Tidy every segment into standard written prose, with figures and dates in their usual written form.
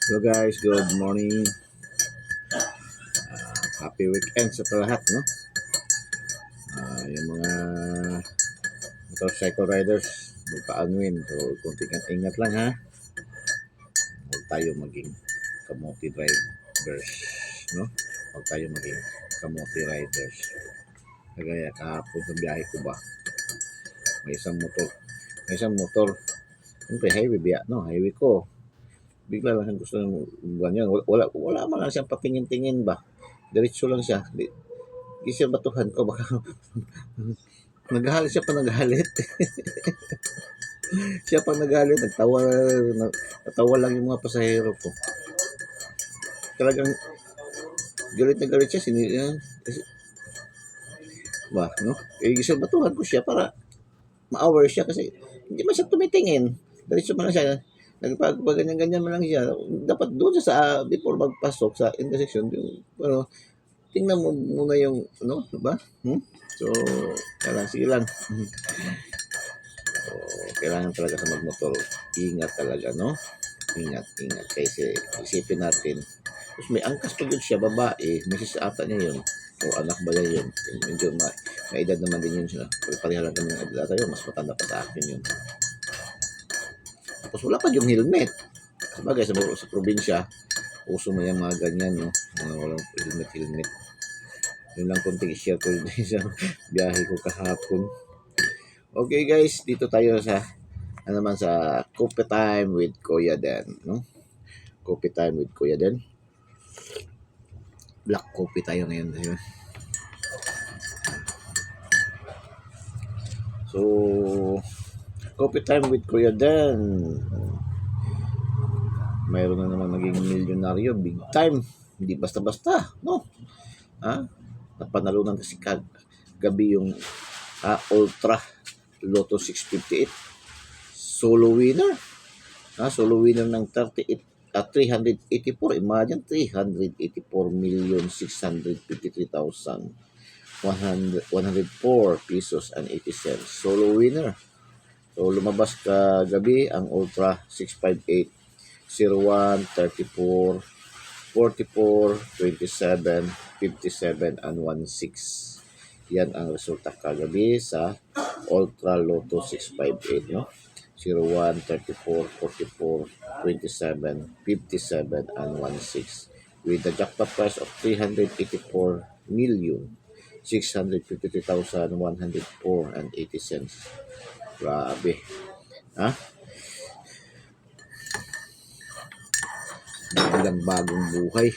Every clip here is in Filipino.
Hello guys, good morning. Happy weekend sa lahat, no? Yung mga motorcycle riders, magpa-unwind. So, kunting ingat lang ha. Huwag tayo maging kamote drivers, no? Huwag tayo maging kamote riders. Kagaya kahapon sa biyahe ko ba, may isang motor, siyempre highway biya, no? Highway ko. Bigla lang siyang gusto ng ganyan. Wala man lang siyang patingin-tingin ba. Diretso lang siya. Di siya batuhan ko baka naghahalit siya pa naghahalit. Siya pa naghahalit, natawa lang yung mga pasahero ko. Talagang galit na galit siya, ba, no? Siya batuhan ko siya para ma-aware siya kasi hindi man siya tumitingin. Diretso man lang siya. Ganyan-ganyan man lang siya. Dapat doon siya before magpasok sa intersection, yung, tingnan mo muna yung, ba? So, sige lang. So, kailangan talaga sa magmotor, ingat talaga, no? Ingat. Kasi isipin natin, tapos may angkas pa yun siya, babae, misis ata niya yun. O anak ba niya yun? Medyo may edad naman din yun siya. Pareha lang kami ng edad tayo, mas matanda pa sa akin yun. Tapos wala pa yung helmet. Sabagay, sa probinsya, uso mo yung mga ganyan, no? Walang helmet. Yun lang kunting i-share ko sa biyahe ko kahapon. Okay guys, dito tayo sa sa Coffee Time with Kuya Den, no? Coffee Time with Kuya Den. Black coffee tayo ngayon. So, Coffee Time with Kuya Den. Mayroon na naman naging milyonaryo, big time. Hindi basta-basta, no? Napanalunan kasi gabi yung Ultra Lotto 658 solo winner. Solo winner ng 384. Imagine, 384,653,104 pesos and 80 cents. Solo winner. So, lumabas gabi ang Ultra 658, 01, 34, 44, 27, 57, and 16. Yan ang resulta kagabi sa Ultra Lotto 658, no? 01, 34, 44, 27, 57, and 16. With the jackpot price of 384,653,104 and 80 cents. Grabe. Biglang bagong buhay.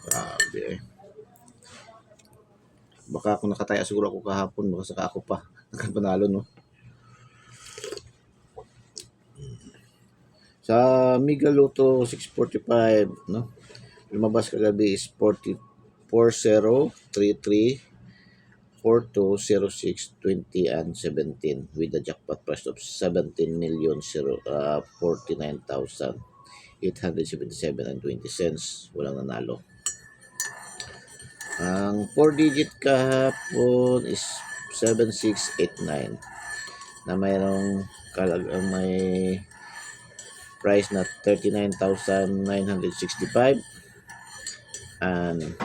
Grabe. Baka kung nakataya siguro ako kahapon, baka saka ako pa nakapanalo, no? Sa Mega Lotto 645, no? Lumabas kagabi is 40, 42, 06, 20, and 17 with the jackpot price of 17,049,877 and 20 cents. Walang nanalo. Ang 4-digit kahapon is 7689 na mayroong may price na 39,965 and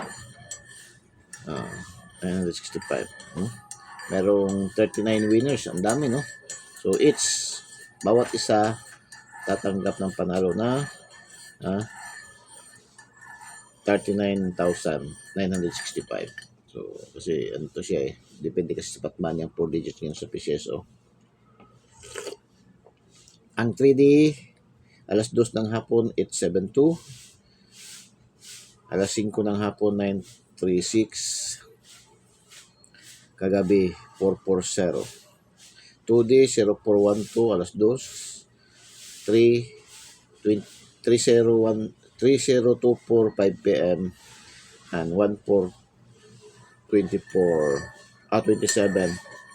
965. Merong 39 winners. Ang dami, no? So, bawat isa tatanggap ng panalo na 39,965. So, kasi ano to siya depende kasi sa patman yung 4 digits ngayon sa PCSO. Ang 3D, alas 2 ng hapon, 872. Alas 5 ng hapon, 936. Kagabi, 440. 2D, 0412, alas 2. 3024, 5 p.m. and 27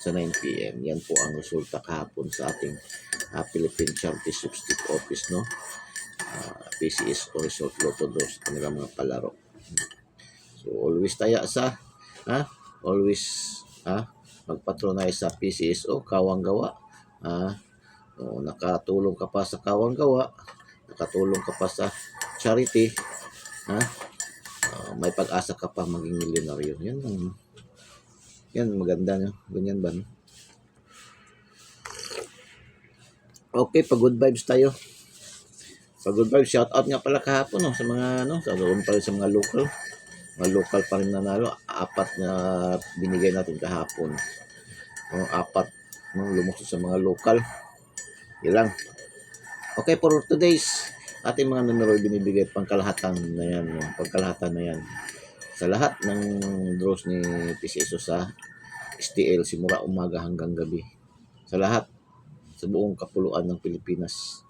sa 9 p.m. Yan po ang resulta kahapon sa ating Philippine Charity Sweepstakes Office, no? PCSO Resort Lotto 2, kanilang mga palaro. So, always tayo magpatronize sa PCSO, Kawang Gawa. Nakatulong ka pa sa Kawang Gawa, nakatulong ka pa sa charity, ha? May pag-asa ka pa maging milyonaryo. Yan maganda, no? Ganyan ba, no? Okay, pa-good vibes tayo. Pa-good vibes, shout out nga pala kahapon, no, sa mga, sa doon pa rin sa mga local. Mga local pa rin nanalo. 4 na binigay natin kahapon. Apat, lumusot sa mga local. Yan lang. Okay, for today's ating mga numero binibigay pangkalahatan na yan. Pangkalahatan na yan. Sa lahat ng draws ni PCSO sa STL, simula umaga hanggang gabi. Sa lahat, sa buong kapuluan ng Pilipinas.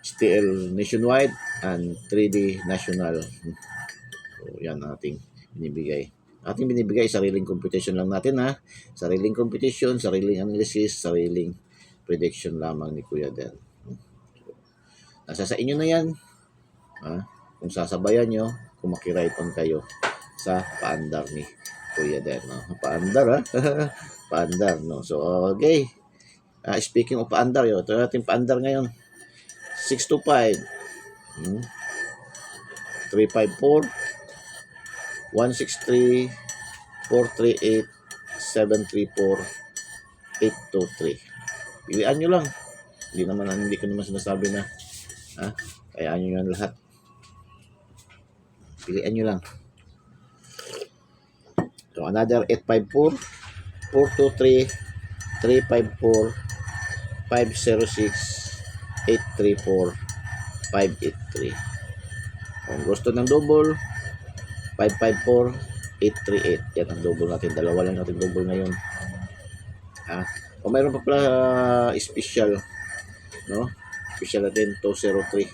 STL nationwide and 3D national. So, yan ang ating binibigay. Ating binibigay, sariling competition lang natin, ha. Sariling competition, sariling analysis, sariling prediction lamang ni Kuya Den. Nasa sa inyo na yan. Ha? Kung sasabayan nyo, kung makiright on kayo sa paandar ni Kuya Den. No? Paandar, ha? Paandar, no? So, okay. Speaking of paandar, ito natin paandar ngayon. 625, 354, 163, 438, 734, 823. Pilihan nyo lang. Hindi ko naman sinasabi na kayaan nyo yan lahat. Pilihan nyo lang. So, another 854, 423, 354, 506, 834, 583. Kung gusto ng double, 554, 838. Yan ang double natin. Dalawa lang natin double ngayon. Kung mayroon pa pala special, no? Special natin 203.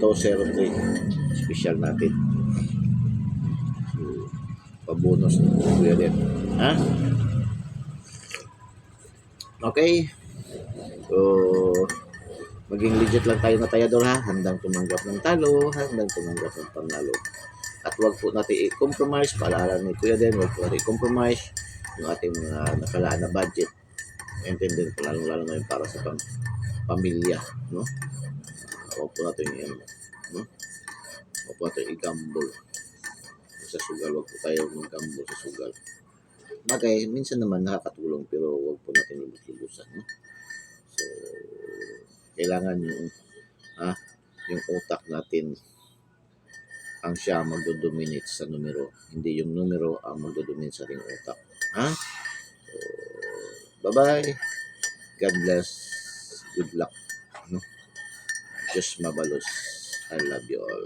203. Special natin. Pa-bonus ng Kuya Den. Okay. So, maging legit lang tayo na tayador, ha. Handang tumanggap ng talo, handang tumanggap ng panalo. At wag po natin i-compromise, paalala ni Kuya Den, wag po natin i-compromise yung ating mga nakalaan na budget. Intindihin po, lalo na yung para sa pamilya, no? Wag po natin wag po natin i-gamble sa sugal. Wag po tayo mag-gamble sa sugal. Bagay, minsan naman nakakatulong, pero wag po natin lubos-lubusan, no? So, kailangan yung utak natin ang siya magdodominate sa numero. Hindi yung numero ang magdodominate sa ating utak. So, bye-bye. God bless. Good luck. Diyos mabalos. I love you all.